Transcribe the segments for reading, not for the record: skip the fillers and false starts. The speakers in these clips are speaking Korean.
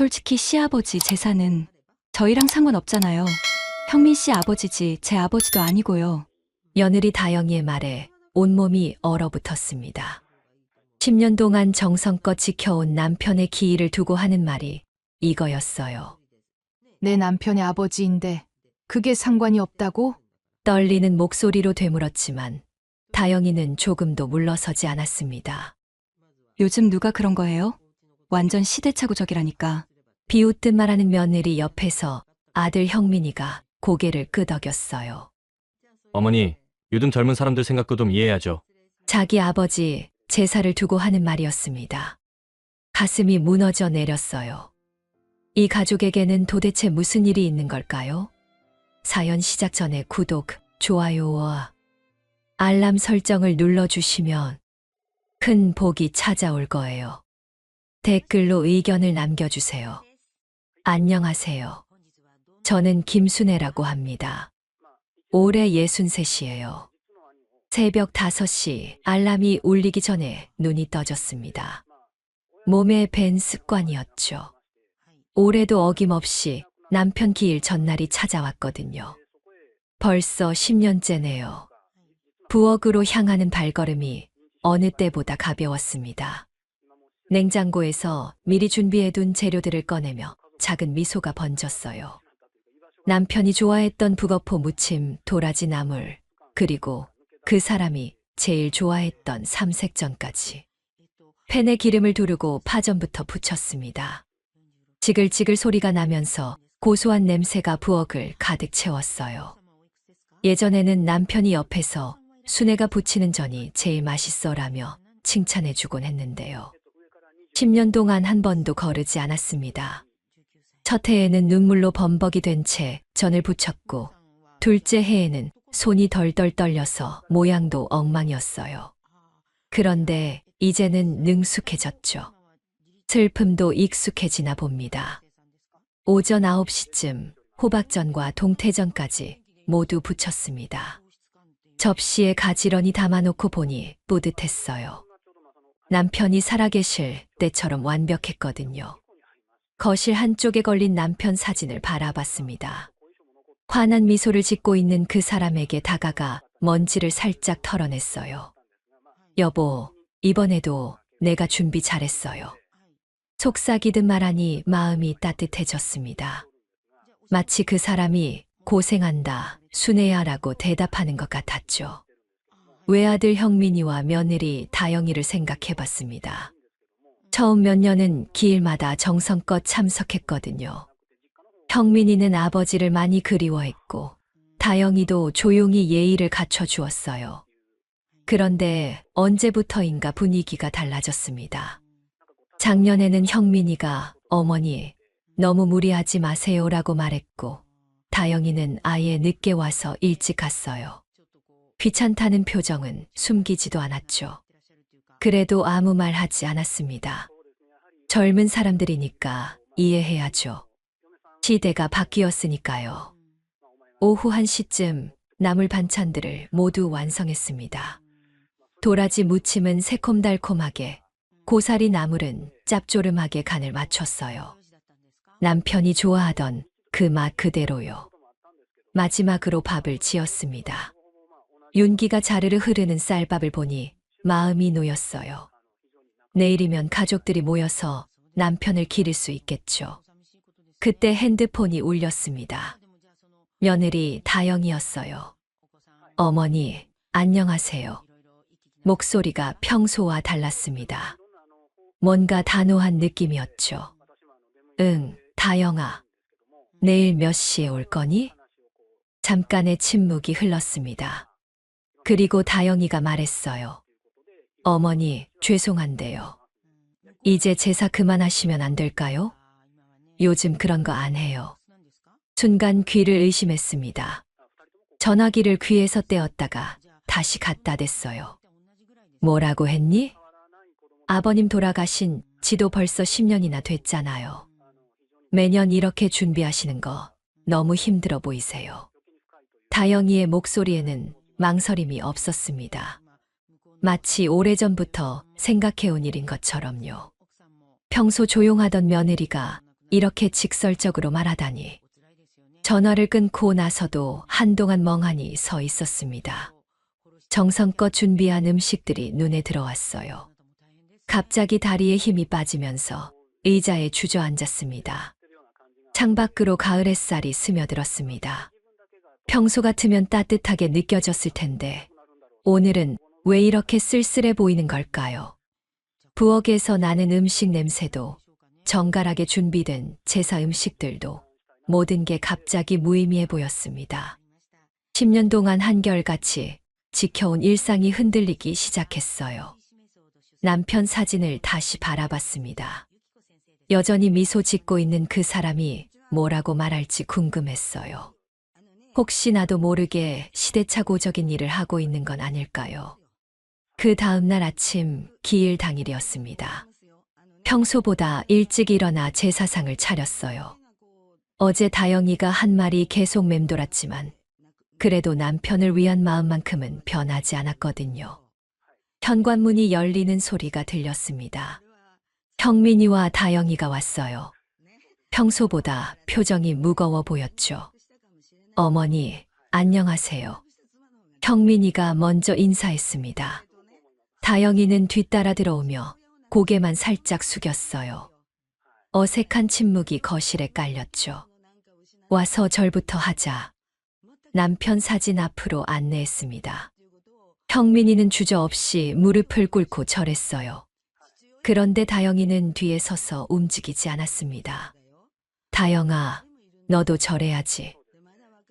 솔직히 시아버지 재산은 저희랑 상관없잖아요. 형민 씨 아버지지 제 아버지도 아니고요. 며느리 다영이의 말에 온몸이 얼어붙었습니다. 10년 동안 정성껏 지켜온 남편의 기일을 두고 하는 말이 이거였어요. 내 남편의 아버지인데 그게 상관이 없다고? 떨리는 목소리로 되물었지만 다영이는 조금도 물러서지 않았습니다. 요즘 누가 그런 거예요? 완전 시대착오적이라니까. 비웃듯 말하는 며느리 옆에서 아들 형민이가 고개를 끄덕였어요. 어머니, 요즘 젊은 사람들 생각도 좀 이해해야죠. 자기 아버지 제사를 두고 하는 말이었습니다. 가슴이 무너져 내렸어요. 이 가족에게는 도대체 무슨 일이 있는 걸까요? 사연 시작 전에 구독, 좋아요와 알람 설정을 눌러주시면 큰 복이 찾아올 거예요. 댓글로 의견을 남겨주세요. 안녕하세요. 저는 김순애라고 합니다. 올해 63이에요. 새벽 5시 알람이 울리기 전에 눈이 떠졌습니다. 몸에 밴 습관이었죠. 올해도 어김없이 남편 기일 전날이 찾아왔거든요. 벌써 10년째네요. 부엌으로 향하는 발걸음이 어느 때보다 가벼웠습니다. 냉장고에서 미리 준비해둔 재료들을 꺼내며 작은 미소가 번졌어요. 남편이 좋아했던 북어포 무침, 도라지 나물, 그리고 그 사람이 제일 좋아했던 삼색전까지. 팬에 기름을 두르고 파전부터 부쳤습니다. 지글지글 소리가 나면서 고소한 냄새가 부엌을 가득 채웠어요. 예전에는 남편이 옆에서 순애가 부치는 전이 제일 맛있어라며 칭찬해주곤 했는데요. 10년 동안 한 번도 거르지 않았습니다. 첫 해에는 눈물로 범벅이 된 채 전을 부쳤고 둘째 해에는 손이 덜덜 떨려서 모양도 엉망이었어요. 그런데 이제는 능숙해졌죠. 슬픔도 익숙해지나 봅니다. 오전 9시쯤 호박전과 동태전까지 모두 부쳤습니다. 접시에 가지런히 담아놓고 보니 뿌듯했어요. 남편이 살아계실 때처럼 완벽했거든요. 거실 한쪽에 걸린 남편 사진을 바라봤습니다. 환한 미소를 짓고 있는 그 사람에게 다가가 먼지를 살짝 털어냈어요. 여보, 이번에도 내가 준비 잘했어요. 속삭이듯 말하니 마음이 따뜻해졌습니다. 마치 그 사람이 고생한다, 순애야라고 대답하는 것 같았죠. 외아들 형민이와 며느리 다영이를 생각해봤습니다. 처음 몇 년은 기일마다 정성껏 참석했거든요. 형민이는 아버지를 많이 그리워했고 다영이도 조용히 예의를 갖춰주었어요. 그런데 언제부터인가 분위기가 달라졌습니다. 작년에는 형민이가 어머니 너무 무리하지 마세요라고 말했고 다영이는 아예 늦게 와서 일찍 갔어요. 귀찮다는 표정은 숨기지도 않았죠. 그래도 아무 말 하지 않았습니다. 젊은 사람들이니까 이해해야죠. 시대가 바뀌었으니까요. 오후 1시쯤 나물 반찬들을 모두 완성했습니다. 도라지 무침은 새콤달콤하게, 고사리 나물은 짭조름하게 간을 맞췄어요. 남편이 좋아하던 그 맛 그대로요. 마지막으로 밥을 지었습니다. 윤기가 자르르 흐르는 쌀밥을 보니 마음이 놓였어요. 내일이면 가족들이 모여서 남편을 기릴 수 있겠죠. 그때 핸드폰이 울렸습니다. 며느리 다영이었어요. 어머니, 안녕하세요. 목소리가 평소와 달랐습니다. 뭔가 단호한 느낌이었죠. 응, 다영아. 내일 몇 시에 올 거니? 잠깐의 침묵이 흘렀습니다. 그리고 다영이가 말했어요. 어머니, 죄송한데요. 이제 제사 그만하시면 안 될까요? 요즘 그런 거 안 해요. 순간 귀를 의심했습니다. 전화기를 귀에서 떼었다가 다시 갖다 댔어요. 뭐라고 했니? 아버님 돌아가신 지도 벌써 10년이나 됐잖아요. 매년 이렇게 준비하시는 거 너무 힘들어 보이세요. 다영이의 목소리에는 망설임이 없었습니다. 마치 오래전부터 생각해온 일인 것처럼요. 평소 조용하던 며느리가 이렇게 직설적으로 말하다니. 전화를 끊고 나서도 한동안 멍하니 서 있었습니다. 정성껏 준비한 음식들이 눈에 들어왔어요. 갑자기 다리에 힘이 빠지면서 의자에 주저앉았습니다. 창밖으로 가을 햇살이 스며들었습니다. 평소 같으면 따뜻하게 느껴졌을 텐데 오늘은 왜 이렇게 쓸쓸해 보이는 걸까요? 부엌에서 나는 음식 냄새도 정갈하게 준비된 제사 음식들도 모든 게 갑자기 무의미해 보였습니다. 10년 동안 한결같이 지켜온 일상이 흔들리기 시작했어요. 남편 사진을 다시 바라봤습니다. 여전히 미소 짓고 있는 그 사람이 뭐라고 말할지 궁금했어요. 혹시 나도 모르게 시대착오적인 일을 하고 있는 건 아닐까요? 그 다음 날 아침 기일 당일이었습니다. 평소보다 일찍 일어나 제사상을 차렸어요. 어제 다영이가 한 말이 계속 맴돌았지만 그래도 남편을 위한 마음만큼은 변하지 않았거든요. 현관문이 열리는 소리가 들렸습니다. 형민이와 다영이가 왔어요. 평소보다 표정이 무거워 보였죠. 어머니, 안녕하세요. 형민이가 먼저 인사했습니다. 다영이는 뒤따라 들어오며 고개만 살짝 숙였어요. 어색한 침묵이 거실에 깔렸죠. 와서 절부터 하자. 남편 사진 앞으로 안내했습니다. 형민이는 주저없이 무릎을 꿇고 절했어요. 그런데 다영이는 뒤에 서서 움직이지 않았습니다. 다영아, 너도 절해야지.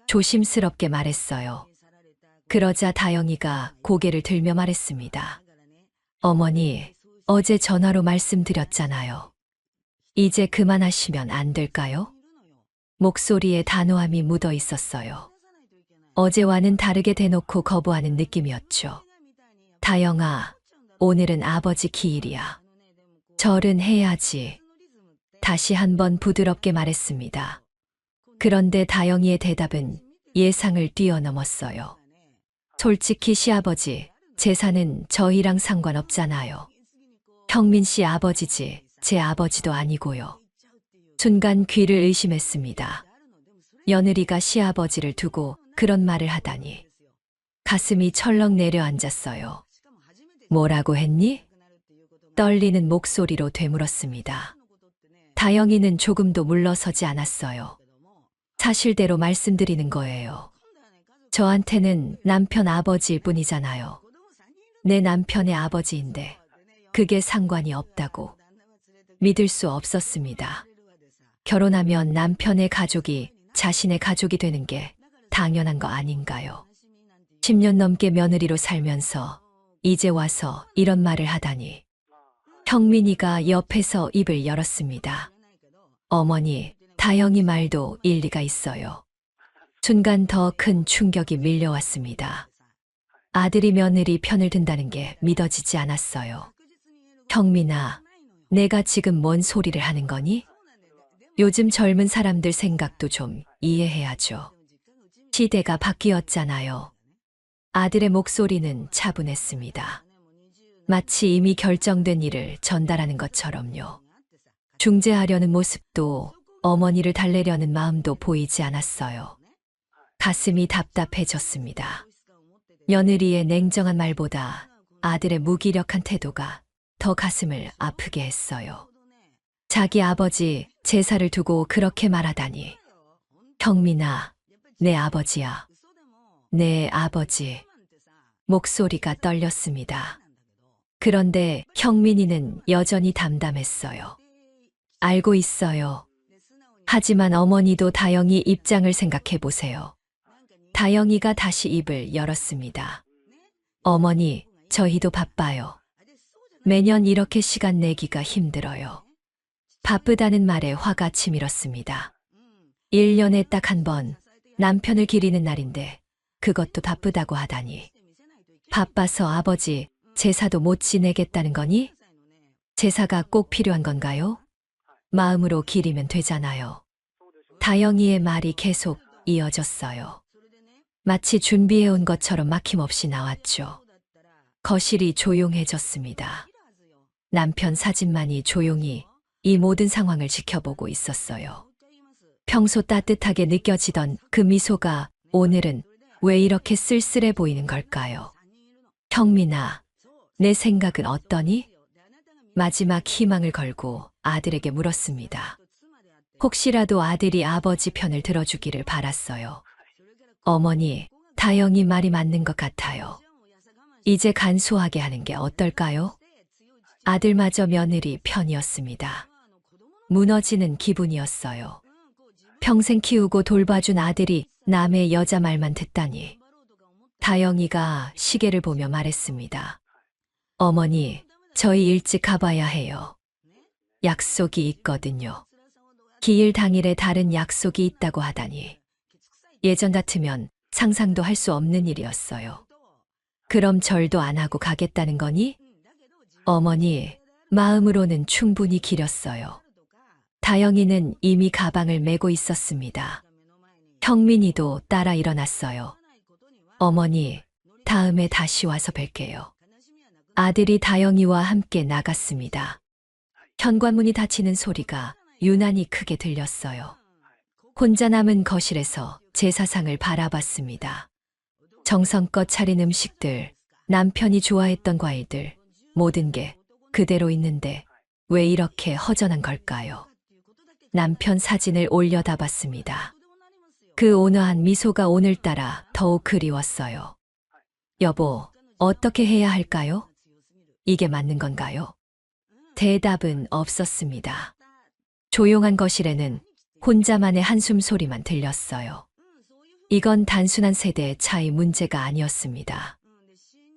조심스럽게 말했어요. 그러자 다영이가 고개를 들며 말했습니다. 어머니, 어제 전화로 말씀드렸잖아요. 이제 그만하시면 안 될까요? 목소리에 단호함이 묻어 있었어요. 어제와는 다르게 대놓고 거부하는 느낌이었죠. 다영아, 오늘은 아버지 기일이야. 절은 해야지. 다시 한번 부드럽게 말했습니다. 그런데 다영이의 대답은 예상을 뛰어넘었어요. 솔직히 시아버지, 제사는 저희랑 상관없잖아요. 형민 씨 아버지지 제 아버지도 아니고요. 순간 귀를 의심했습니다. 며느리가 시아버지를 두고 그런 말을 하다니. 가슴이 철렁 내려앉았어요. 뭐라고 했니? 떨리는 목소리로 되물었습니다. 다영이는 조금도 물러서지 않았어요. 사실대로 말씀드리는 거예요. 저한테는 남편 아버지일 뿐이잖아요. 내 남편의 아버지인데 그게 상관이 없다고. 믿을 수 없었습니다. 결혼하면 남편의 가족이 자신의 가족이 되는 게 당연한 거 아닌가요? 10년 넘게 며느리로 살면서 이제 와서 이런 말을 하다니. 형민이가 옆에서 입을 열었습니다. 어머니, 다영이 말도 일리가 있어요. 순간 더 큰 충격이 밀려왔습니다. 아들이 며느리 편을 든다는 게 믿어지지 않았어요. 형민아, 내가 지금 뭔 소리를 하는 거니? 요즘 젊은 사람들 생각도 좀 이해해야죠. 시대가 바뀌었잖아요. 아들의 목소리는 차분했습니다. 마치 이미 결정된 일을 전달하는 것처럼요. 중재하려는 모습도 어머니를 달래려는 마음도 보이지 않았어요. 가슴이 답답해졌습니다. 며느리의 냉정한 말보다 아들의 무기력한 태도가 더 가슴을 아프게 했어요. 자기 아버지 제사를 두고 그렇게 말하다니. 형민아, 내 아버지야. 내 아버지. 목소리가 떨렸습니다. 그런데 형민이는 여전히 담담했어요. 알고 있어요. 하지만 어머니도 다영이 입장을 생각해 보세요. 다영이가 다시 입을 열었습니다. 어머니, 저희도 바빠요. 매년 이렇게 시간 내기가 힘들어요. 바쁘다는 말에 화가 치밀었습니다. 1년에 딱 한 번 남편을 기리는 날인데 그것도 바쁘다고 하다니. 바빠서 아버지 제사도 못 지내겠다는 거니? 제사가 꼭 필요한 건가요? 마음으로 기리면 되잖아요. 다영이의 말이 계속 이어졌어요. 마치 준비해온 것처럼 막힘없이 나왔죠. 거실이 조용해졌습니다. 남편 사진만이 조용히 이 모든 상황을 지켜보고 있었어요. 평소 따뜻하게 느껴지던 그 미소가 오늘은 왜 이렇게 쓸쓸해 보이는 걸까요? 형민아, 내 생각은 어떠니? 마지막 희망을 걸고 아들에게 물었습니다. 혹시라도 아들이 아버지 편을 들어주기를 바랐어요. 어머니, 다영이 말이 맞는 것 같아요. 이제 간소하게 하는 게 어떨까요? 아들마저 며느리 편이었습니다. 무너지는 기분이었어요. 평생 키우고 돌봐준 아들이 남의 여자 말만 듣다니. 다영이가 시계를 보며 말했습니다. 어머니, 저희 일찍 가봐야 해요. 약속이 있거든요. 기일 당일에 다른 약속이 있다고 하다니. 예전 같으면 상상도 할 수 없는 일이었어요. 그럼 절도 안 하고 가겠다는 거니? 어머니, 마음으로는 충분히 기렸어요. 다영이는 이미 가방을 메고 있었습니다. 형민이도 따라 일어났어요. 어머니, 다음에 다시 와서 뵐게요. 아들이 다영이와 함께 나갔습니다. 현관문이 닫히는 소리가 유난히 크게 들렸어요. 혼자 남은 거실에서 제사상을 바라봤습니다. 정성껏 차린 음식들, 남편이 좋아했던 과일들, 모든 게 그대로 있는데 왜 이렇게 허전한 걸까요? 남편 사진을 올려다 봤습니다. 그 온화한 미소가 오늘따라 더욱 그리웠어요. 여보, 어떻게 해야 할까요? 이게 맞는 건가요? 대답은 없었습니다. 조용한 거실에는 혼자만의 한숨 소리만 들렸어요. 이건 단순한 세대의 차이 문제가 아니었습니다.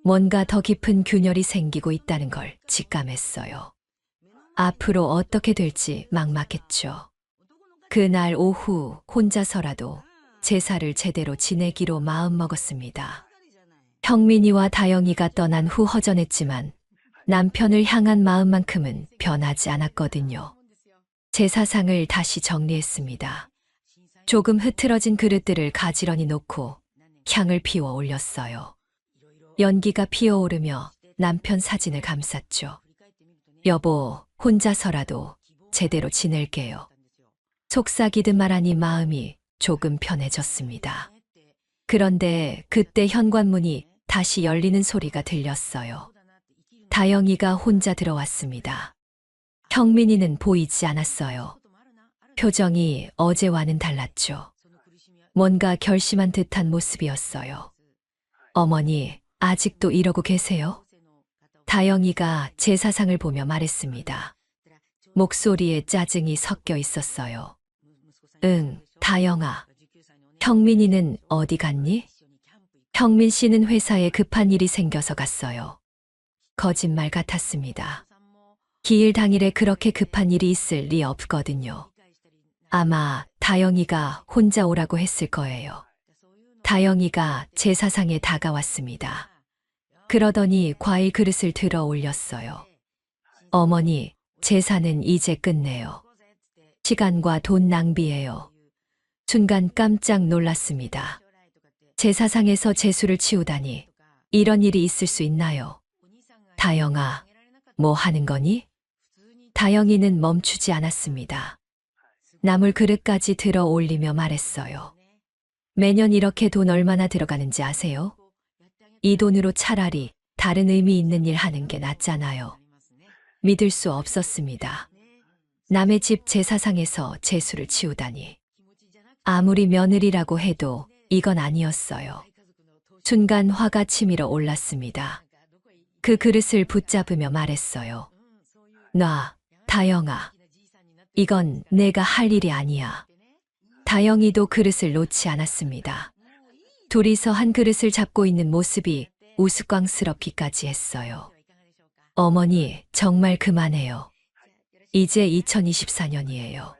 뭔가 더 깊은 균열이 생기고 있다는 걸 직감했어요. 앞으로 어떻게 될지 막막했죠. 그날 오후 혼자서라도 제사를 제대로 지내기로 마음먹었습니다. 형민이와 다영이가 떠난 후 허전했지만 남편을 향한 마음만큼은 변하지 않았거든요. 제사상을 다시 정리했습니다. 조금 흐트러진 그릇들을 가지런히 놓고 향을 피워 올렸어요. 연기가 피어오르며 남편 사진을 감쌌죠. 여보, 혼자서라도 제대로 지낼게요. 속삭이듯 말하니 마음이 조금 편해졌습니다. 그런데 그때 현관문이 다시 열리는 소리가 들렸어요. 다영이가 혼자 들어왔습니다. 형민이는 보이지 않았어요. 표정이 어제와는 달랐죠. 뭔가 결심한 듯한 모습이었어요. 어머니, 아직도 이러고 계세요? 다영이가 제사상을 보며 말했습니다. 목소리에 짜증이 섞여 있었어요. 응, 다영아. 형민이는 어디 갔니? 형민 씨는 회사에 급한 일이 생겨서 갔어요. 거짓말 같았습니다. 기일 당일에 그렇게 급한 일이 있을 리 없거든요. 아마 다영이가 혼자 오라고 했을 거예요. 다영이가 제사상에 다가왔습니다. 그러더니 과일 그릇을 들어 올렸어요. 어머니, 제사는 이제 끝내요. 시간과 돈 낭비예요. 순간 깜짝 놀랐습니다. 제사상에서 제수를 치우다니 이런 일이 있을 수 있나요? 다영아, 뭐 하는 거니? 다영이는 멈추지 않았습니다. 나물 그릇까지 들어 올리며 말했어요. 매년 이렇게 돈 얼마나 들어가는지 아세요? 이 돈으로 차라리 다른 의미 있는 일 하는 게 낫잖아요. 믿을 수 없었습니다. 남의 집 제사상에서 제수를 치우다니. 아무리 며느리라고 해도 이건 아니었어요. 순간 화가 치밀어 올랐습니다. 그 그릇을 붙잡으며 말했어요. 놔, 다영아. 이건 내가 할 일이 아니야. 다영이도 그릇을 놓지 않았습니다. 둘이서 한 그릇을 잡고 있는 모습이 우스꽝스럽기까지 했어요. 어머니, 정말 그만해요. 이제 2024년이에요.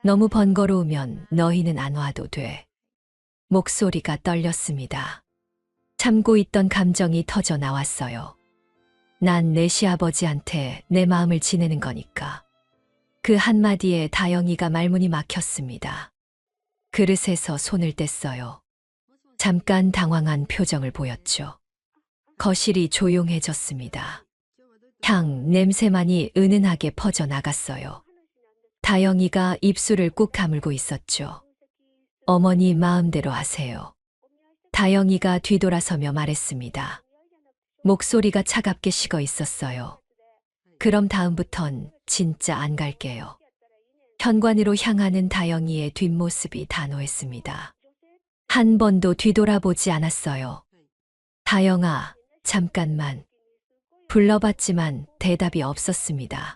너무 번거로우면 너희는 안 와도 돼. 목소리가 떨렸습니다. 참고 있던 감정이 터져 나왔어요. 난 내 시아버지한테 내 마음을 지내는 거니까. 그 한마디에 다영이가 말문이 막혔습니다. 그릇에서 손을 뗐어요. 잠깐 당황한 표정을 보였죠. 거실이 조용해졌습니다. 향 냄새만이 은은하게 퍼져나갔어요. 다영이가 입술을 꾹 다물고 있었죠. 어머니 마음대로 하세요. 다영이가 뒤돌아서며 말했습니다. 목소리가 차갑게 식어 있었어요. 그럼 다음부턴 진짜 안 갈게요. 현관으로 향하는 다영이의 뒷모습이 단호했습니다. 한 번도 뒤돌아보지 않았어요. 다영아, 잠깐만. 불러봤지만 대답이 없었습니다.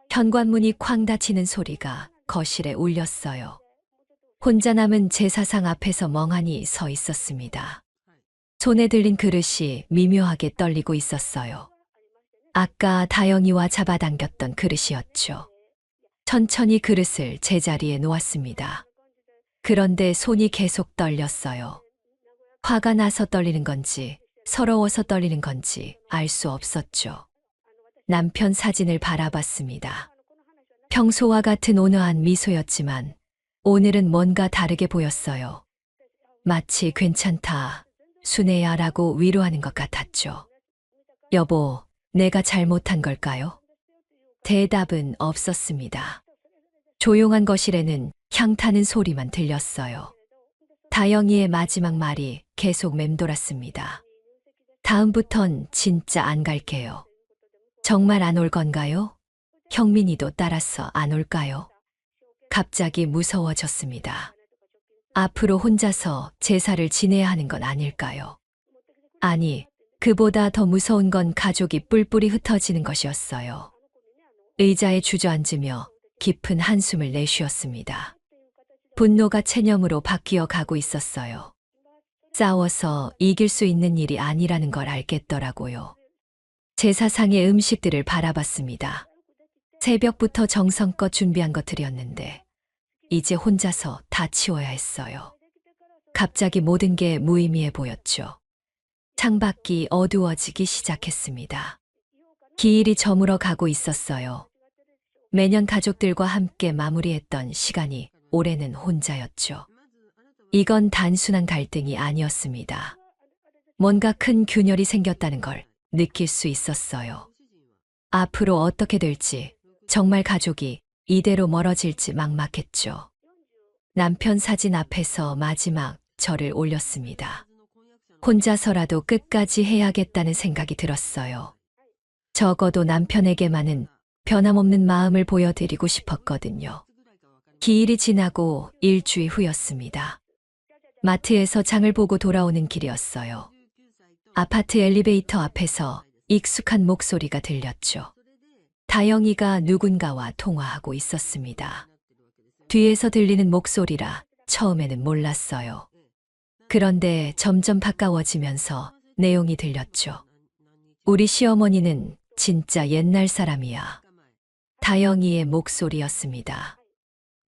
현관문이 쾅 닫히는 소리가 거실에 울렸어요. 혼자 남은 제사상 앞에서 멍하니 서 있었습니다. 손에 들린 그릇이 미묘하게 떨리고 있었어요. 아까 다영이와 잡아당겼던 그릇이었죠. 천천히 그릇을 제자리에 놓았습니다. 그런데 손이 계속 떨렸어요. 화가 나서 떨리는 건지 서러워서 떨리는 건지 알 수 없었죠. 남편 사진을 바라봤습니다. 평소와 같은 온화한 미소였지만 오늘은 뭔가 다르게 보였어요. 마치 괜찮다, 순애야라고 위로하는 것 같았죠. 여보, 내가 잘못한 걸까요? 대답은 없었습니다. 조용한 거실에는 향 타는 소리만 들렸어요. 다영이의 마지막 말이 계속 맴돌았습니다. 다음부턴 진짜 안 갈게요. 정말 안 올 건가요? 형민이도 따라서 안 올까요? 갑자기 무서워졌습니다. 앞으로 혼자서 제사를 지내야 하는 건 아닐까요? 아니, 그보다 더 무서운 건 가족이 뿔뿔이 흩어지는 것이었어요. 의자에 주저앉으며 깊은 한숨을 내쉬었습니다. 분노가 체념으로 바뀌어 가고 있었어요. 싸워서 이길 수 있는 일이 아니라는 걸 알겠더라고요. 제사상의 음식들을 바라봤습니다. 새벽부터 정성껏 준비한 것들이었는데 이제 혼자서 다 치워야 했어요. 갑자기 모든 게 무의미해 보였죠. 창밖이 어두워지기 시작했습니다. 기일이 저물어 가고 있었어요. 매년 가족들과 함께 마무리했던 시간이 올해는 혼자였죠. 이건 단순한 갈등이 아니었습니다. 뭔가 큰 균열이 생겼다는 걸 느낄 수 있었어요. 앞으로 어떻게 될지, 정말 가족이 이대로 멀어질지 막막했죠. 남편 사진 앞에서 마지막 절을 올렸습니다. 혼자서라도 끝까지 해야겠다는 생각이 들었어요. 적어도 남편에게만은 변함없는 마음을 보여드리고 싶었거든요. 기일이 지나고 일주일 후였습니다. 마트에서 장을 보고 돌아오는 길이었어요. 아파트 엘리베이터 앞에서 익숙한 목소리가 들렸죠. 다영이가 누군가와 통화하고 있었습니다. 뒤에서 들리는 목소리라 처음에는 몰랐어요. 그런데 점점 가까워지면서 내용이 들렸죠. 우리 시어머니는 진짜 옛날 사람이야. 다영이의 목소리였습니다.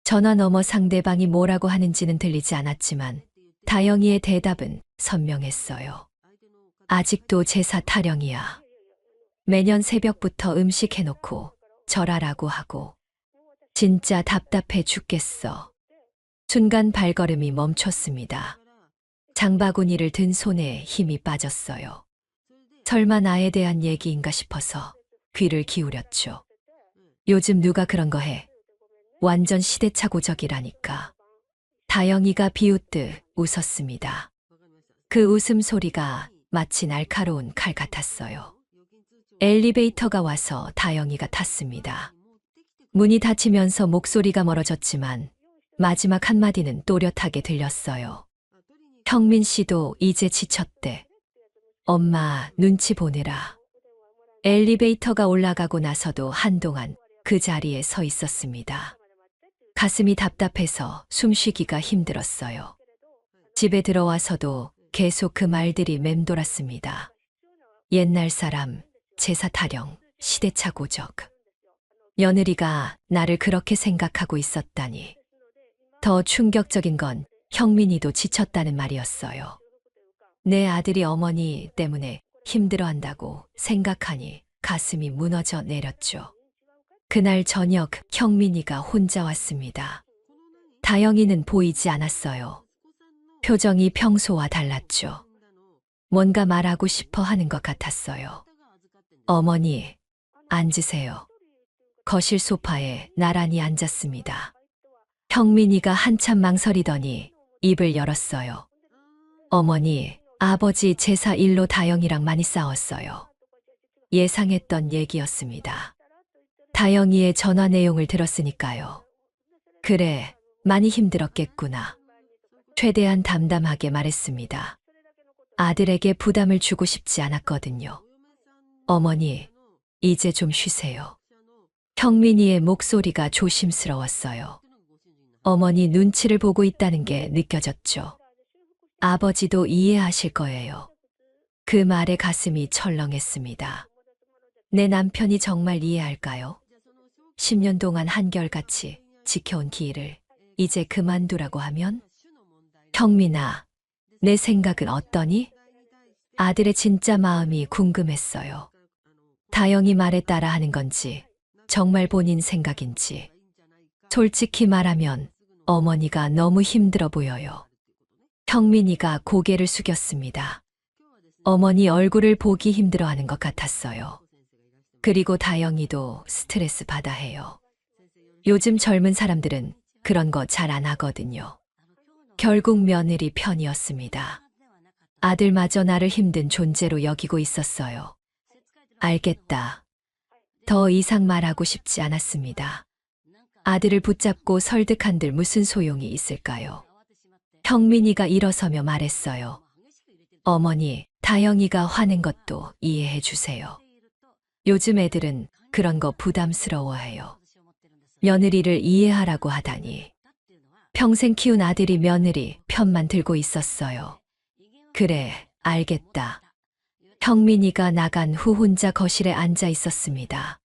전화 너머 상대방이 뭐라고 하는지는 들리지 않았지만 다영이의 대답은 선명했어요. 아직도 제사 타령이야. 매년 새벽부터 음식 해놓고 절하라고 하고. 진짜 답답해 죽겠어. 순간 발걸음이 멈췄습니다. 장바구니를 든 손에 힘이 빠졌어요. 설마 나에 대한 얘기인가 싶어서 귀를 기울였죠. 요즘 누가 그런 거 해? 완전 시대착오적이라니까. 다영이가 비웃듯 웃었습니다. 그 웃음소리가 마치 날카로운 칼 같았어요. 엘리베이터가 와서 다영이가 탔습니다. 문이 닫히면서 목소리가 멀어졌지만 마지막 한마디는 또렷하게 들렸어요. 형민 씨도 이제 지쳤대. 엄마 눈치 보느라. 엘리베이터가 올라가고 나서도 한동안 그 자리에 서 있었습니다. 가슴이 답답해서 숨쉬기가 힘들었어요. 집에 들어와서도 계속 그 말들이 맴돌았습니다. 옛날 사람, 제사 타령, 시대착오적. 며느리가 나를 그렇게 생각하고 있었다니. 더 충격적인 건 형민이도 지쳤다는 말이었어요. 내 아들이 어머니 때문에 힘들어한다고 생각하니 가슴이 무너져 내렸죠. 그날 저녁 형민이가 혼자 왔습니다. 다영이는 보이지 않았어요. 표정이 평소와 달랐죠. 뭔가 말하고 싶어 하는 것 같았어요. 어머니, 앉으세요. 거실 소파에 나란히 앉았습니다. 형민이가 한참 망설이더니 입을 열었어요. 어머니, 아버지 제사 일로 다영이랑 많이 싸웠어요. 예상했던 얘기였습니다. 다영이의 전화 내용을 들었으니까요. 그래, 많이 힘들었겠구나. 최대한 담담하게 말했습니다. 아들에게 부담을 주고 싶지 않았거든요. 어머니, 이제 좀 쉬세요. 형민이의 목소리가 조심스러웠어요. 어머니 눈치를 보고 있다는 게 느껴졌죠. 아버지도 이해하실 거예요. 그 말에 가슴이 철렁했습니다. 내 남편이 정말 이해할까요? 10년 동안 한결같이 지켜온 기일을 이제 그만두라고 하면? 형민아, 내 생각은 어떠니? 아들의 진짜 마음이 궁금했어요. 다영이 말에 따라 하는 건지, 정말 본인 생각인지. 솔직히 말하면 어머니가 너무 힘들어 보여요. 형민이가 고개를 숙였습니다. 어머니 얼굴을 보기 힘들어하는 것 같았어요. 그리고 다영이도 스트레스 받아 해요. 요즘 젊은 사람들은 그런 거 잘 안 하거든요. 결국 며느리 편이었습니다. 아들마저 나를 힘든 존재로 여기고 있었어요. 알겠다. 더 이상 말하고 싶지 않았습니다. 아들을 붙잡고 설득한들 무슨 소용이 있을까요? 형민이가 일어서며 말했어요. 어머니, 다영이가 화낸 것도 이해해 주세요. 요즘 애들은 그런 거 부담스러워해요. 며느리를 이해하라고 하다니. 평생 키운 아들이 며느리 편만 들고 있었어요. 그래, 알겠다. 형민이가 나간 후 혼자 거실에 앉아 있었습니다.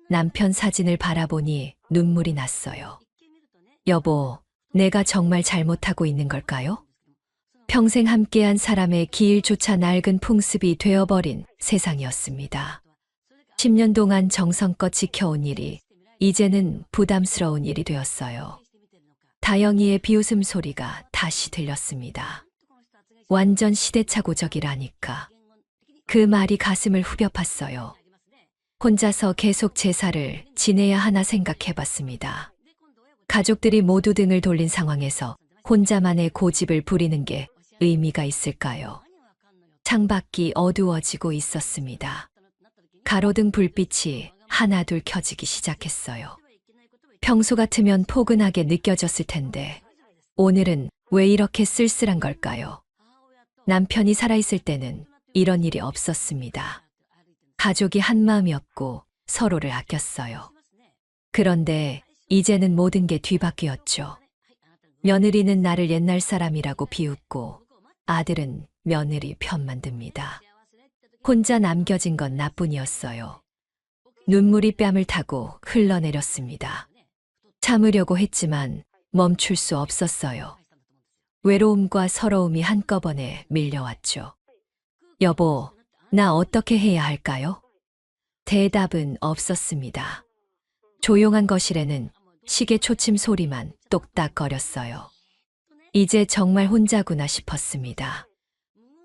남편 사진을 바라보니 눈물이 났어요. 여보, 내가 정말 잘못하고 있는 걸까요? 평생 함께한 사람의 기일조차 낡은 풍습이 되어버린 세상이었습니다. 10년 동안 정성껏 지켜온 일이 이제는 부담스러운 일이 되었어요. 다영이의 비웃음 소리가 다시 들렸습니다. 완전 시대착오적이라니까. 그 말이 가슴을 후벼 팠어요. 혼자서 계속 제사를 지내야 하나 생각해봤습니다. 가족들이 모두 등을 돌린 상황에서 혼자만의 고집을 부리는 게 의미가 있을까요? 창밖이 어두워지고 있었습니다. 가로등 불빛이 하나둘 켜지기 시작했어요. 평소 같으면 포근하게 느껴졌을 텐데 오늘은 왜 이렇게 쓸쓸한 걸까요? 남편이 살아있을 때는 이런 일이 없었습니다. 가족이 한마음이었고 서로를 아꼈어요. 그런데 이제는 모든 게 뒤바뀌었죠. 며느리는 나를 옛날 사람이라고 비웃고 아들은 며느리 편만 듭니다. 혼자 남겨진 건 나뿐이었어요. 눈물이 뺨을 타고 흘러내렸습니다. 참으려고 했지만 멈출 수 없었어요. 외로움과 서러움이 한꺼번에 밀려왔죠. 여보, 나 어떻게 해야 할까요? 대답은 없었습니다. 조용한 거실에는 시계 초침 소리만 똑딱거렸어요. 이제 정말 혼자구나 싶었습니다.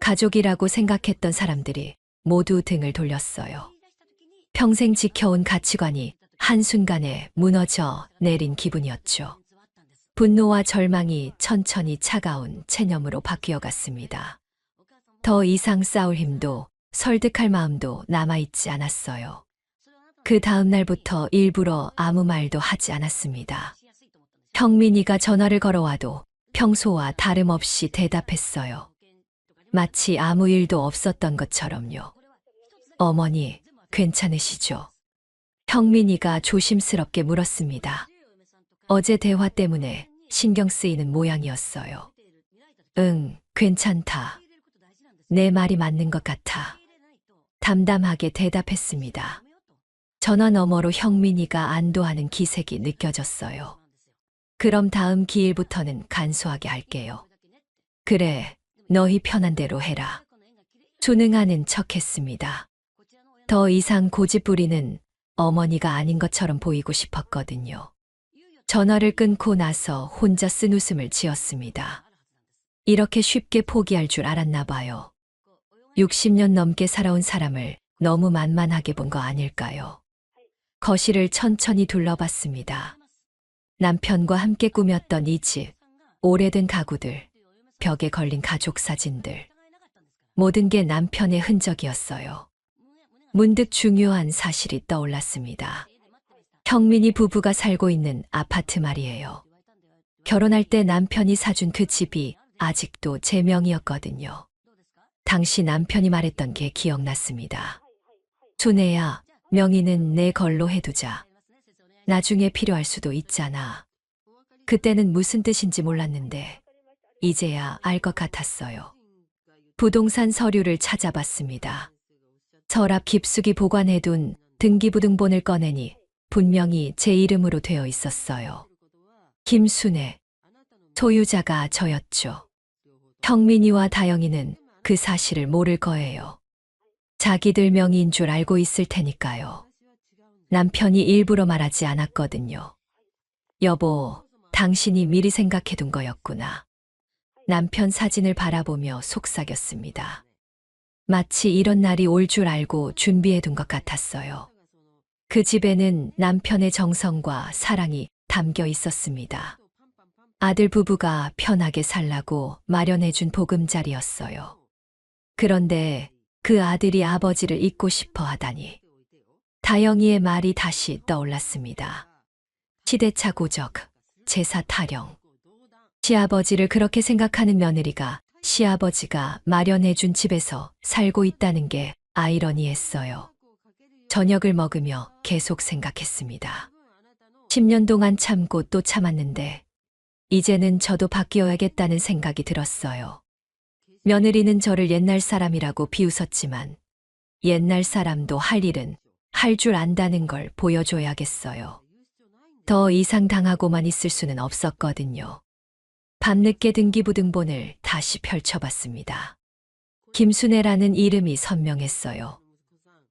가족이라고 생각했던 사람들이 모두 등을 돌렸어요. 평생 지켜온 가치관이 한순간에 무너져 내린 기분이었죠. 분노와 절망이 천천히 차가운 체념으로 바뀌어 갔습니다. 더 이상 싸울 힘도 설득할 마음도 남아있지 않았어요. 그 다음 날부터 일부러 아무 말도 하지 않았습니다. 형민이가 전화를 걸어와도 평소와 다름없이 대답했어요. 마치 아무 일도 없었던 것처럼요. 어머니, 괜찮으시죠? 형민이가 조심스럽게 물었습니다. 어제 대화 때문에 신경 쓰이는 모양이었어요. 응, 괜찮다. 내 말이 맞는 것 같아. 담담하게 대답했습니다. 전화 너머로 형민이가 안도하는 기색이 느껴졌어요. 그럼 다음 기일부터는 간소하게 할게요. 그래, 너희 편한 대로 해라. 순응하는 척했습니다. 더 이상 고집 부리는 어머니가 아닌 것처럼 보이고 싶었거든요. 전화를 끊고 나서 혼자 쓴웃음을 지었습니다. 이렇게 쉽게 포기할 줄 알았나 봐요. 60년 넘게 살아온 사람을 너무 만만하게 본 거 아닐까요? 거실을 천천히 둘러봤습니다. 남편과 함께 꾸몄던 이 집, 오래된 가구들, 벽에 걸린 가족 사진들. 모든 게 남편의 흔적이었어요. 문득 중요한 사실이 떠올랐습니다. 형민이 부부가 살고 있는 아파트 말이에요. 결혼할 때 남편이 사준 그 집이 아직도 제 명이었거든요. 당시 남편이 말했던 게 기억났습니다. 순애야, 명의는 내 걸로 해두자. 나중에 필요할 수도 있잖아. 그때는 무슨 뜻인지 몰랐는데 이제야 알 것 같았어요. 부동산 서류를 찾아봤습니다. 서랍 깊숙이 보관해둔 등기부등본을 꺼내니 분명히 제 이름으로 되어 있었어요. 김순애, 소유자가 저였죠. 형민이와 다영이는 그 사실을 모를 거예요. 자기들 명의인 줄 알고 있을 테니까요. 남편이 일부러 말하지 않았거든요. 여보, 당신이 미리 생각해둔 거였구나. 남편 사진을 바라보며 속삭였습니다. 마치 이런 날이 올 줄 알고 준비해둔 것 같았어요. 그 집에는 남편의 정성과 사랑이 담겨 있었습니다. 아들 부부가 편하게 살라고 마련해준 보금자리였어요. 그런데 그 아들이 아버지를 잊고 싶어 하다니. 다영이의 말이 다시 떠올랐습니다. 시대차 고적, 제사 타령. 시아버지를 그렇게 생각하는 며느리가 시아버지가 마련해준 집에서 살고 있다는 게 아이러니했어요. 저녁을 먹으며 계속 생각했습니다. 10년 동안 참고 또 참았는데 이제는 저도 바뀌어야겠다는 생각이 들었어요. 며느리는 저를 옛날 사람이라고 비웃었지만 옛날 사람도 할 일은 할 줄 안다는 걸 보여줘야겠어요. 더 이상 당하고만 있을 수는 없었거든요. 밤늦게 등기부등본을 다시 펼쳐봤습니다. 김순애라는 이름이 선명했어요.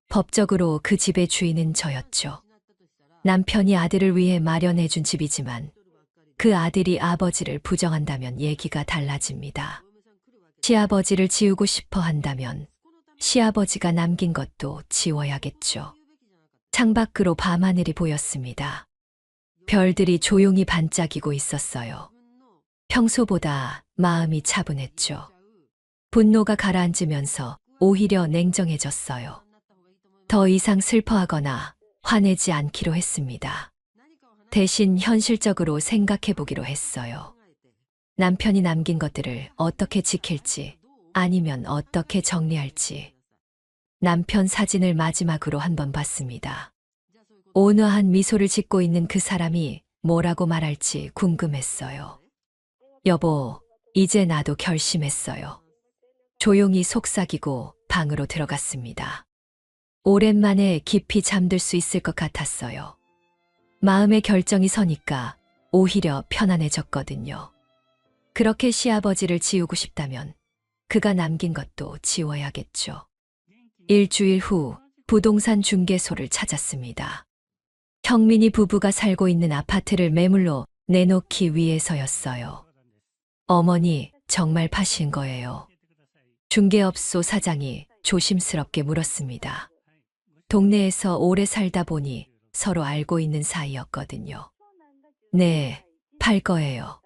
법적으로 그 집의 주인은 저였죠. 남편이 아들을 위해 마련해준 집이지만 그 아들이 아버지를 부정한다면 얘기가 달라집니다. 시아버지를 지우고 싶어 한다면 시아버지가 남긴 것도 지워야겠죠. 창밖으로 밤하늘이 보였습니다. 별들이 조용히 반짝이고 있었어요. 평소보다 마음이 차분했죠. 분노가 가라앉으면서 오히려 냉정해졌어요. 더 이상 슬퍼하거나 화내지 않기로 했습니다. 대신 현실적으로 생각해보기로 했어요. 남편이 남긴 것들을 어떻게 지킬지 아니면 어떻게 정리할지. 남편 사진을 마지막으로 한번 봤습니다. 온화한 미소를 짓고 있는 그 사람이 뭐라고 말할지 궁금했어요. 여보, 이제 나도 결심했어요. 조용히 속삭이고 방으로 들어갔습니다. 오랜만에 깊이 잠들 수 있을 것 같았어요. 마음의 결정이 서니까 오히려 편안해졌거든요. 그렇게 시아버지를 지우고 싶다면 그가 남긴 것도 지워야겠죠. 일주일 후 부동산 중개소를 찾았습니다. 형민이 부부가 살고 있는 아파트를 매물로 내놓기 위해서였어요. 어머니, 정말 파신 거예요? 중개업소 사장이 조심스럽게 물었습니다. 동네에서 오래 살다 보니 서로 알고 있는 사이였거든요. 네, 팔 거예요.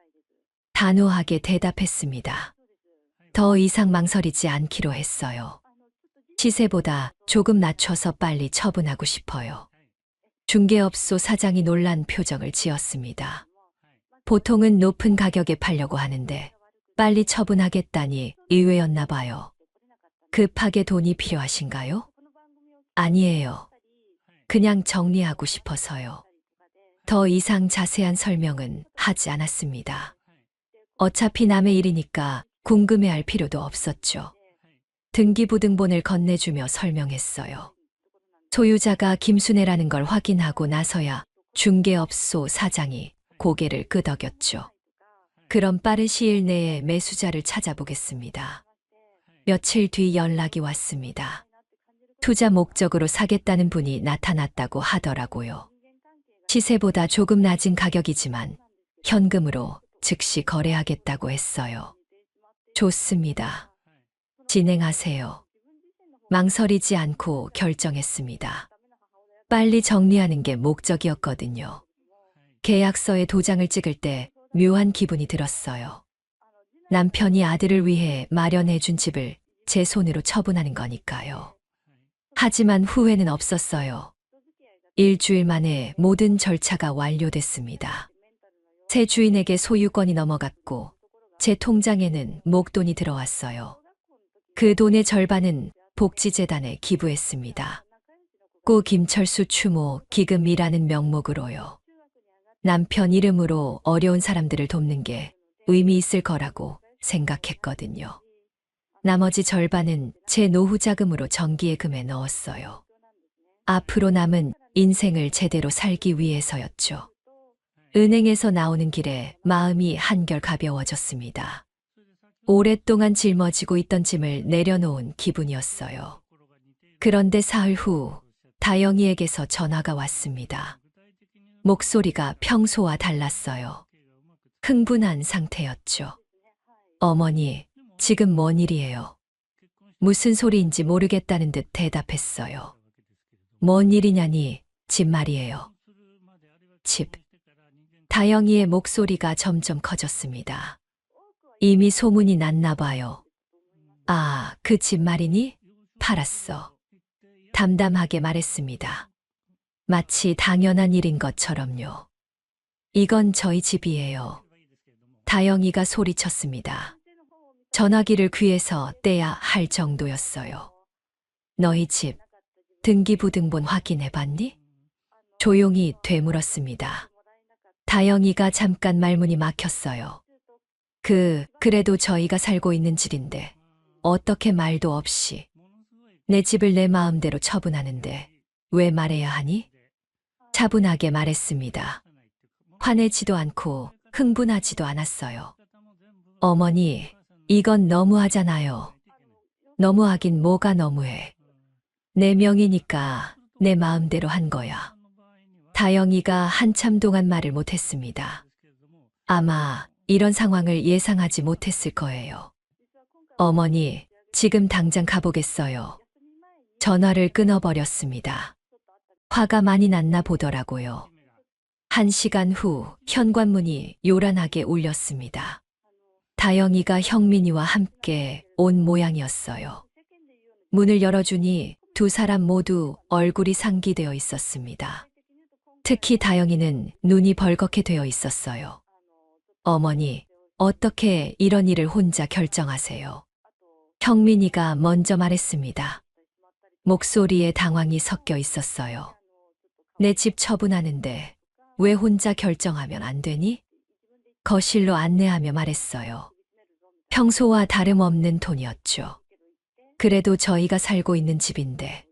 단호하게 대답했습니다. 더 이상 망설이지 않기로 했어요. 시세보다 조금 낮춰서 빨리 처분하고 싶어요. 중개업소 사장이 놀란 표정을 지었습니다. 보통은 높은 가격에 팔려고 하는데 빨리 처분하겠다니 의외였나 봐요. 급하게 돈이 필요하신가요? 아니에요. 그냥 정리하고 싶어서요. 더 이상 자세한 설명은 하지 않았습니다. 어차피 남의 일이니까 궁금해할 필요도 없었죠. 등기부등본을 건네주며 설명했어요. 소유자가 김순애라는 걸 확인하고 나서야 중개업소 사장이 고개를 끄덕였죠. 그럼 빠른 시일 내에 매수자를 찾아보겠습니다. 며칠 뒤 연락이 왔습니다. 투자 목적으로 사겠다는 분이 나타났다고 하더라고요. 시세보다 조금 낮은 가격이지만 현금으로 즉시 거래하겠다고 했어요. 좋습니다. 진행하세요. 망설이지 않고 결정했습니다. 빨리 정리하는 게 목적이었거든요. 계약서에 도장을 찍을 때 묘한 기분이 들었어요. 남편이 아들을 위해 마련해준 집을 제 손으로 처분하는 거니까요. 하지만 후회는 없었어요. 일주일 만에 모든 절차가 완료됐습니다. 새 주인에게 소유권이 넘어갔고 제 통장에는 목돈이 들어왔어요. 그 돈의 절반은 복지재단에 기부했습니다. 고 김철수 추모 기금이라는 명목으로요. 남편 이름으로 어려운 사람들을 돕는 게 의미 있을 거라고 생각했거든요. 나머지 절반은 제 노후 자금으로 정기예금에 넣었어요. 앞으로 남은 인생을 제대로 살기 위해서였죠. 은행에서 나오는 길에 마음이 한결 가벼워졌습니다. 오랫동안 짊어지고 있던 짐을 내려놓은 기분이었어요. 그런데 사흘 후 다영이에게서 전화가 왔습니다. 목소리가 평소와 달랐어요. 흥분한 상태였죠. 어머니, 지금 뭔 일이에요? 무슨 소리인지 모르겠다는 듯 대답했어요. 뭔 일이냐니, 집 말이에요. 집. 다영이의 목소리가 점점 커졌습니다. 이미 소문이 났나 봐요. 아, 그 집 말이니? 팔았어. 담담하게 말했습니다. 마치 당연한 일인 것처럼요. 이건 저희 집이에요. 다영이가 소리쳤습니다. 전화기를 귀에서 떼야 할 정도였어요. 너희 집 등기부등본 확인해봤니? 조용히 되물었습니다. 다영이가 잠깐 말문이 막혔어요. 그래도 저희가 살고 있는 집인데 어떻게 말도 없이 내 집을 내 마음대로 처분하는데 왜 말해야 하니? 차분하게 말했습니다. 화내지도 않고 흥분하지도 않았어요. 어머니, 이건 너무하잖아요. 너무하긴 뭐가 너무해. 내 명이니까 내 마음대로 한 거야. 다영이가 한참 동안 말을 못했습니다. 아마 이런 상황을 예상하지 못했을 거예요. 어머니, 지금 당장 가보겠어요. 전화를 끊어버렸습니다. 화가 많이 났나 보더라고요. 1시간 후 현관문이 요란하게 울렸습니다. 다영이가 형민이와 함께 온 모양이었어요. 문을 열어주니 두 사람 모두 얼굴이 상기되어 있었습니다. 특히 다영이는 눈이 벌겋게 되어 있었어요. 어머니, 어떻게 이런 일을 혼자 결정하세요? 형민이가 먼저 말했습니다. 목소리에 당황이 섞여 있었어요. 내 집 처분하는데 왜 혼자 결정하면 안 되니? 거실로 안내하며 말했어요. 평소와 다름없는 톤이었죠. 그래도 저희가 살고 있는 집인데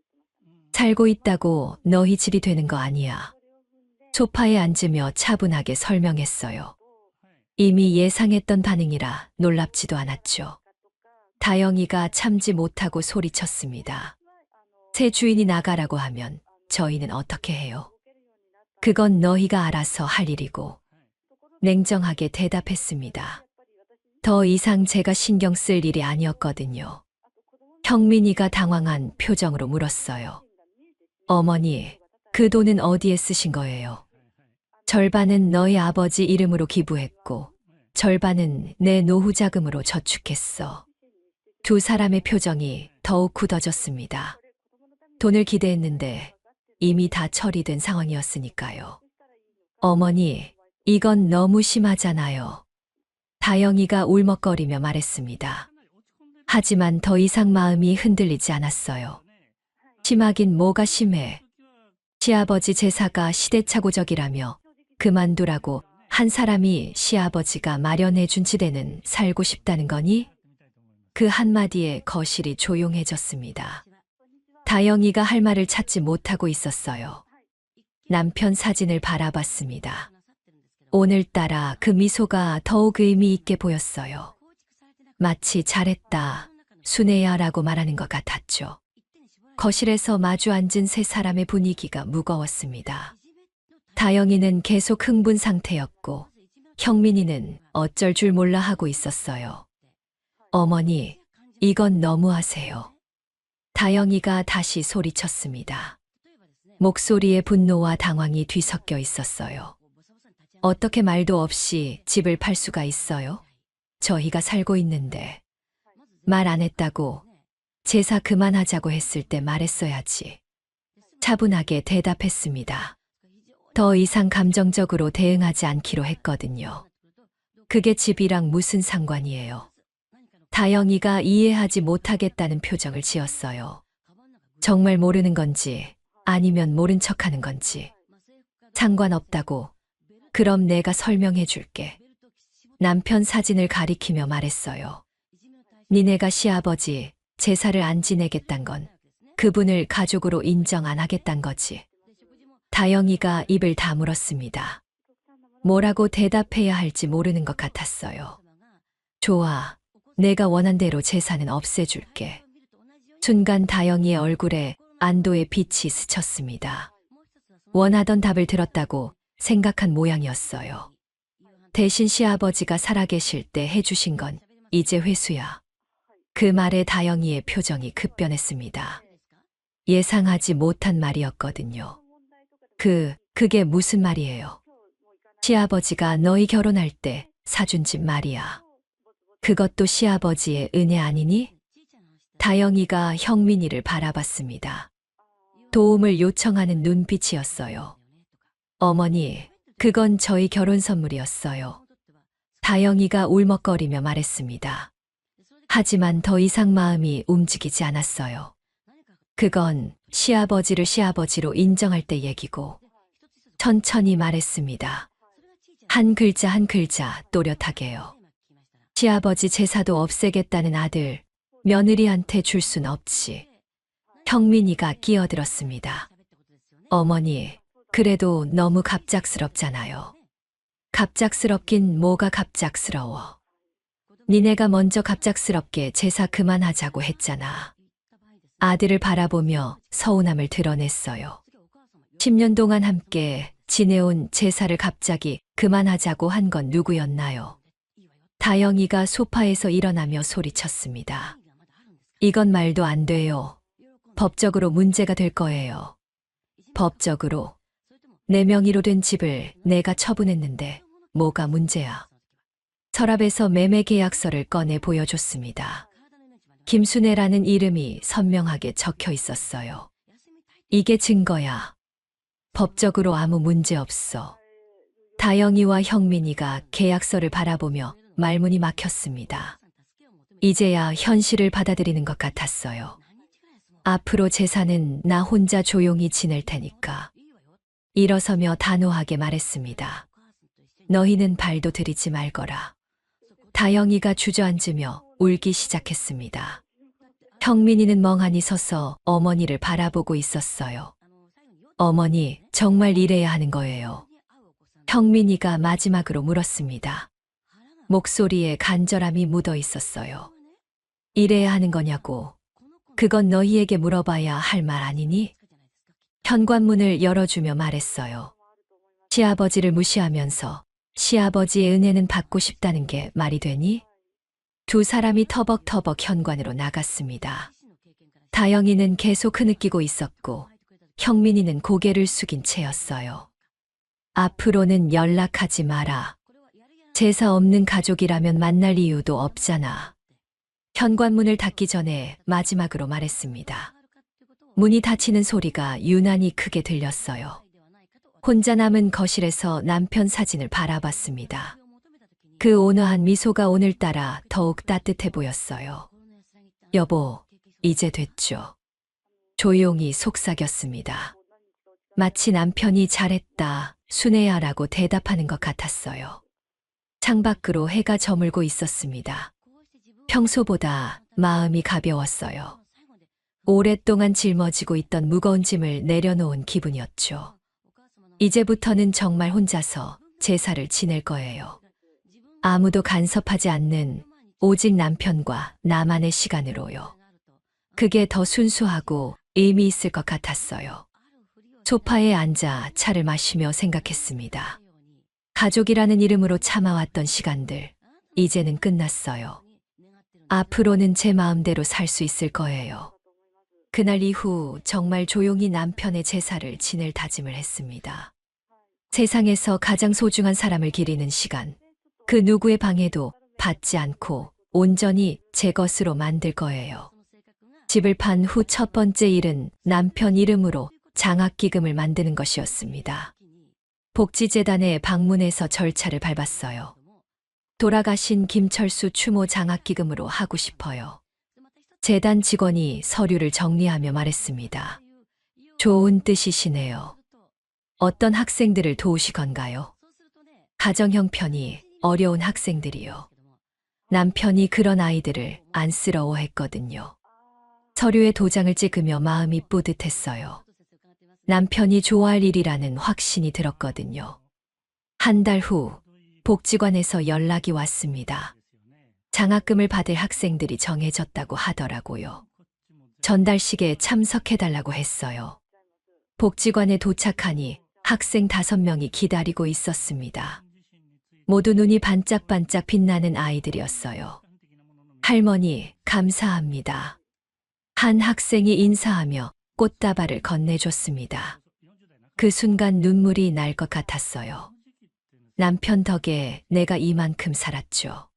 살고 있다고 너희 집이 되는 거 아니야. 소파에 앉으며 차분하게 설명했어요. 이미 예상했던 반응이라 놀랍지도 않았죠. 다영이가 참지 못하고 소리쳤습니다. 새 주인이 나가라고 하면 저희는 어떻게 해요? 그건 너희가 알아서 할 일이고 냉정하게 대답했습니다. 더 이상 제가 신경 쓸 일이 아니었거든요. 형민이가 당황한 표정으로 물었어요. 어머니, 그 돈은 어디에 쓰신 거예요? 절반은 너희 아버지 이름으로 기부했고 절반은 내 노후 자금으로 저축했어. 두 사람의 표정이 더욱 굳어졌습니다. 돈을 기대했는데 이미 다 처리된 상황이었으니까요. 어머니, 이건 너무 심하잖아요. 다영이가 울먹거리며 말했습니다. 하지만 더 이상 마음이 흔들리지 않았어요. 심하긴 뭐가 심해. 시아버지 제사가 시대착오적이라며 그만두라고 한 사람이 시아버지가 마련해준 지대는 살고 싶다는 거니? 그 한마디에 거실이 조용해졌습니다. 다영이가 할 말을 찾지 못하고 있었어요. 남편 사진을 바라봤습니다. 오늘따라 그 미소가 더욱 의미 있게 보였어요. 마치 잘했다, 순애야라고 말하는 것 같았죠. 거실에서 마주 앉은 세 사람의 분위기가 무거웠습니다. 다영이는 계속 흥분 상태였고 형민이는 어쩔 줄 몰라 하고 있었어요. 어머니, 이건 너무하세요. 다영이가 다시 소리쳤습니다. 목소리에 분노와 당황이 뒤섞여 있었어요. 어떻게 말도 없이 집을 팔 수가 있어요? 저희가 살고 있는데. 말 안 했다고 제사 그만하자고 했을 때 말했어야지. 차분하게 대답했습니다. 더 이상 감정적으로 대응하지 않기로 했거든요. 그게 집이랑 무슨 상관이에요? 다영이가 이해하지 못하겠다는 표정을 지었어요. 정말 모르는 건지 아니면 모른 척하는 건지. 상관없다고. 그럼 내가 설명해 줄게. 남편 사진을 가리키며 말했어요. 니네가 시아버지 제사를 안 지내겠단 건 그분을 가족으로 인정 안 하겠단 거지. 다영이가 입을 다물었습니다. 뭐라고 대답해야 할지 모르는 것 같았어요. 좋아. 내가 원한 대로 제사는 없애줄게. 순간 다영이의 얼굴에 안도의 빛이 스쳤습니다. 원하던 답을 들었다고 생각한 모양이었어요. 대신 시아버지가 살아계실 때 해주신 건 이제 회수야. 그 말에 다영이의 표정이 급변했습니다. 예상하지 못한 말이었거든요. 그게 무슨 말이에요? 시아버지가 너희 결혼할 때 사준 집 말이야. 그것도 시아버지의 은혜 아니니? 다영이가 형민이를 바라봤습니다. 도움을 요청하는 눈빛이었어요. 어머니, 그건 저희 결혼 선물이었어요. 다영이가 울먹거리며 말했습니다. 하지만 더 이상 마음이 움직이지 않았어요. 그건 시아버지를 시아버지로 인정할 때 얘기고, 천천히 말했습니다. 한 글자 한 글자 또렷하게요. 시아버지 제사도 없애겠다는 아들, 며느리한테 줄 순 없지. 형민이가 끼어들었습니다. 어머니, 그래도 너무 갑작스럽잖아요. 갑작스럽긴 뭐가 갑작스러워. 니네가 먼저 갑작스럽게 제사 그만하자고 했잖아. 아들을 바라보며 서운함을 드러냈어요. 10년 동안 함께 지내온 제사를 갑자기 그만하자고 한 건 누구였나요? 다영이가 소파에서 일어나며 소리쳤습니다. 이건 말도 안 돼요. 법적으로 문제가 될 거예요. 법적으로. 내 명의로 된 집을 내가 처분했는데 뭐가 문제야? 서랍에서 매매 계약서를 꺼내 보여줬습니다. 김순애라는 이름이 선명하게 적혀 있었어요. 이게 증거야. 법적으로 아무 문제 없어. 다영이와 형민이가 계약서를 바라보며 말문이 막혔습니다. 이제야 현실을 받아들이는 것 같았어요. 앞으로 제사는 나 혼자 조용히 지낼 테니까. 일어서며 단호하게 말했습니다. 너희는 발도 들이지 말거라. 다영이가 주저앉으며 울기 시작했습니다. 형민이는 멍하니 서서 어머니를 바라보고 있었어요. 어머니, 정말 이래야 하는 거예요. 형민이가 마지막으로 물었습니다. 목소리에 간절함이 묻어 있었어요. 이래야 하는 거냐고. 그건 너희에게 물어봐야 할 말 아니니? 현관문을 열어주며 말했어요. 시아버지를 무시하면서 시아버지의 은혜는 받고 싶다는 게 말이 되니? 두 사람이 터벅터벅 현관으로 나갔습니다. 다영이는 계속 흐느끼고 있었고 형민이는 고개를 숙인 채였어요. 앞으로는 연락하지 마라. 제사 없는 가족이라면 만날 이유도 없잖아. 현관문을 닫기 전에 마지막으로 말했습니다. 문이 닫히는 소리가 유난히 크게 들렸어요. 혼자 남은 거실에서 남편 사진을 바라봤습니다. 그 온화한 미소가 오늘따라 더욱 따뜻해 보였어요. 여보, 이제 됐죠. 조용히 속삭였습니다. 마치 남편이 잘했다, 순애야라고 대답하는 것 같았어요. 창밖으로 해가 저물고 있었습니다. 평소보다 마음이 가벼웠어요. 오랫동안 짊어지고 있던 무거운 짐을 내려놓은 기분이었죠. 이제부터는 정말 혼자서 제사를 지낼 거예요. 아무도 간섭하지 않는 오직 남편과 나만의 시간으로요. 그게 더 순수하고 의미 있을 것 같았어요. 소파에 앉아 차를 마시며 생각했습니다. 가족이라는 이름으로 참아왔던 시간들, 이제는 끝났어요. 앞으로는 제 마음대로 살 수 있을 거예요. 그날 이후 정말 조용히 남편의 제사를 지낼 다짐을 했습니다. 세상에서 가장 소중한 사람을 기리는 시간, 그 누구의 방해도 받지 않고 온전히 제 것으로 만들 거예요. 집을 판 후 첫 번째 일은 남편 이름으로 장학기금을 만드는 것이었습니다. 복지재단에 방문해서 절차를 밟았어요. 돌아가신 김철수 추모 장학기금으로 하고 싶어요. 재단 직원이 서류를 정리하며 말했습니다. 좋은 뜻이시네요. 어떤 학생들을 도우시건가요? 가정 형편이 어려운 학생들이요. 남편이 그런 아이들을 안쓰러워했거든요. 서류에 도장을 찍으며 마음이 뿌듯했어요. 남편이 좋아할 일이라는 확신이 들었거든요. 한 달 후 복지관에서 연락이 왔습니다. 장학금을 받을 학생들이 정해졌다고 하더라고요. 전달식에 참석해달라고 했어요. 복지관에 도착하니 학생 5명이 기다리고 있었습니다. 모두 눈이 반짝반짝 빛나는 아이들이었어요. 할머니, 감사합니다. 한 학생이 인사하며 꽃다발을 건네줬습니다. 그 순간 눈물이 날 것 같았어요. 남편 덕에 내가 이만큼 살았죠.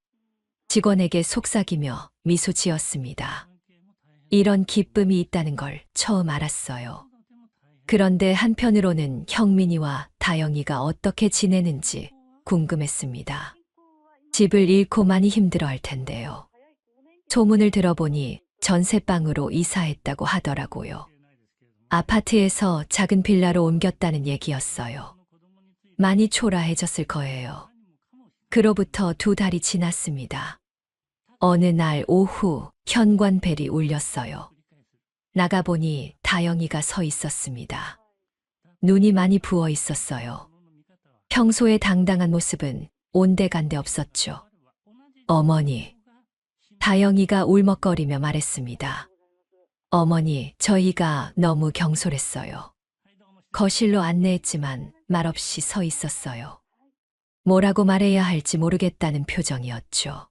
직원에게 속삭이며 미소 지었습니다. 이런 기쁨이 있다는 걸 처음 알았어요. 그런데 한편으로는 형민이와 다영이가 어떻게 지내는지 궁금했습니다. 집을 잃고 많이 힘들어할 텐데요. 소문을 들어보니 전세방으로 이사했다고 하더라고요. 아파트에서 작은 빌라로 옮겼다는 얘기였어요. 많이 초라해졌을 거예요. 그로부터 2달이 지났습니다. 어느 날 오후 현관벨이 울렸어요. 나가보니 다영이가 서 있었습니다. 눈이 많이 부어 있었어요. 평소의 당당한 모습은 온데간데 없었죠. 어머니, 다영이가 울먹거리며 말했습니다. 어머니, 저희가 너무 경솔했어요. 거실로 안내했지만 말없이 서 있었어요. 뭐라고 말해야 할지 모르겠다는 표정이었죠.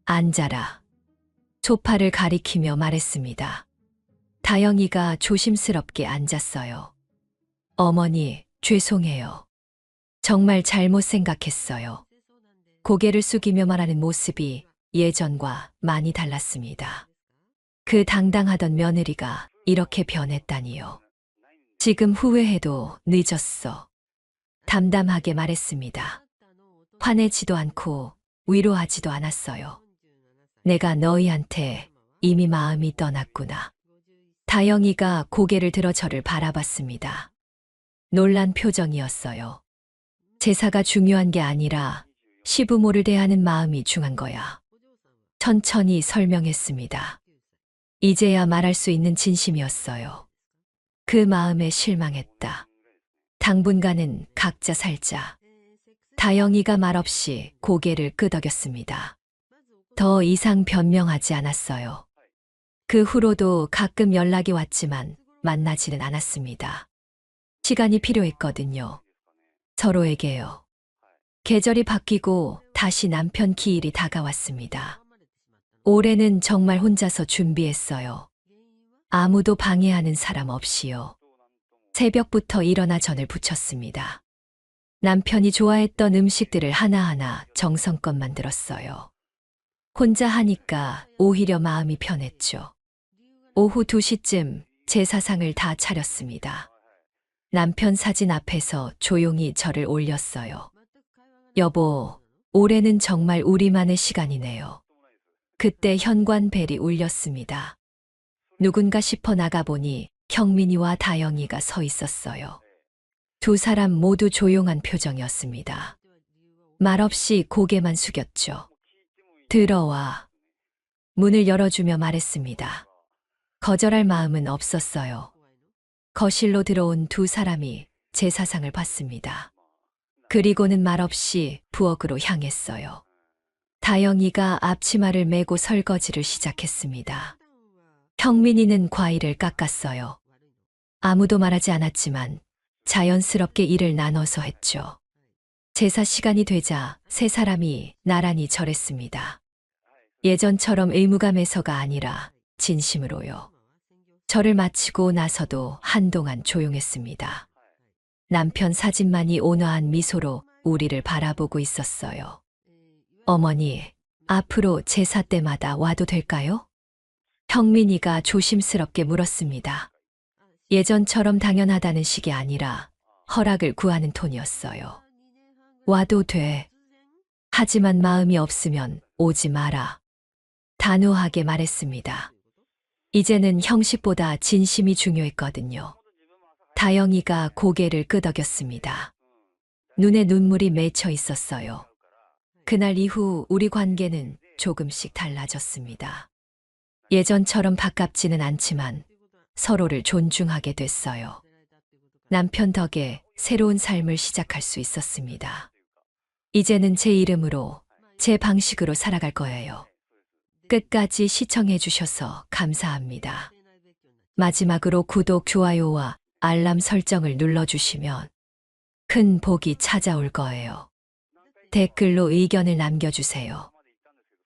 앉아라. 소파를 가리키며 말했습니다. 다영이가 조심스럽게 앉았어요. 어머니, 죄송해요. 정말 잘못 생각했어요. 고개를 숙이며 말하는 모습이 예전과 많이 달랐습니다. 그 당당하던 며느리가 이렇게 변했다니요. 지금 후회해도 늦었어. 담담하게 말했습니다. 화내지도 않고 위로하지도 않았어요. 내가 너희한테 이미 마음이 떠났구나. 다영이가 고개를 들어 저를 바라봤습니다. 놀란 표정이었어요. 제사가 중요한 게 아니라 시부모를 대하는 마음이 중요한 거야. 천천히 설명했습니다. 이제야 말할 수 있는 진심이었어요. 그 마음에 실망했다. 당분간은 각자 살자. 다영이가 말없이 고개를 끄덕였습니다. 더 이상 변명하지 않았어요. 그 후로도 가끔 연락이 왔지만 만나지는 않았습니다. 시간이 필요했거든요. 서로에게요. 계절이 바뀌고 다시 남편 기일이 다가왔습니다. 올해는 정말 혼자서 준비했어요. 아무도 방해하는 사람 없이요. 새벽부터 일어나 전을 부쳤습니다. 남편이 좋아했던 음식들을 하나하나 정성껏 만들었어요. 혼자 하니까 오히려 마음이 편했죠. 오후 2시쯤 제사상을 다 차렸습니다. 남편 사진 앞에서 조용히 저를 올렸어요. 여보, 올해는 정말 우리만의 시간이네요. 그때 현관벨이 울렸습니다. 누군가 싶어 나가보니 형민이와 다영이가 서 있었어요. 두 사람 모두 조용한 표정이었습니다. 말없이 고개만 숙였죠. 들어와. 문을 열어주며 말했습니다. 거절할 마음은 없었어요. 거실로 들어온 두 사람이 제사상을 봤습니다. 그리고는 말없이 부엌으로 향했어요. 다영이가 앞치마를 메고 설거지를 시작했습니다. 형민이는 과일을 깎았어요. 아무도 말하지 않았지만 자연스럽게 일을 나눠서 했죠. 제사 시간이 되자 세 사람이 나란히 절했습니다. 예전처럼 의무감에서가 아니라 진심으로요. 절을 마치고 나서도 한동안 조용했습니다. 남편 사진만이 온화한 미소로 우리를 바라보고 있었어요. 어머니, 앞으로 제사 때마다 와도 될까요? 형민이가 조심스럽게 물었습니다. 예전처럼 당연하다는 식이 아니라 허락을 구하는 톤이었어요. 와도 돼. 하지만 마음이 없으면 오지 마라. 단호하게 말했습니다. 이제는 형식보다 진심이 중요했거든요. 다영이가 고개를 끄덕였습니다. 눈에 눈물이 맺혀 있었어요. 그날 이후 우리 관계는 조금씩 달라졌습니다. 예전처럼 가깝지는 않지만 서로를 존중하게 됐어요. 남편 덕에 새로운 삶을 시작할 수 있었습니다. 이제는 제 이름으로, 제 방식으로 살아갈 거예요. 끝까지 시청해 주셔서 감사합니다. 마지막으로 구독, 좋아요와 알람 설정을 눌러주시면 큰 복이 찾아올 거예요. 댓글로 의견을 남겨주세요.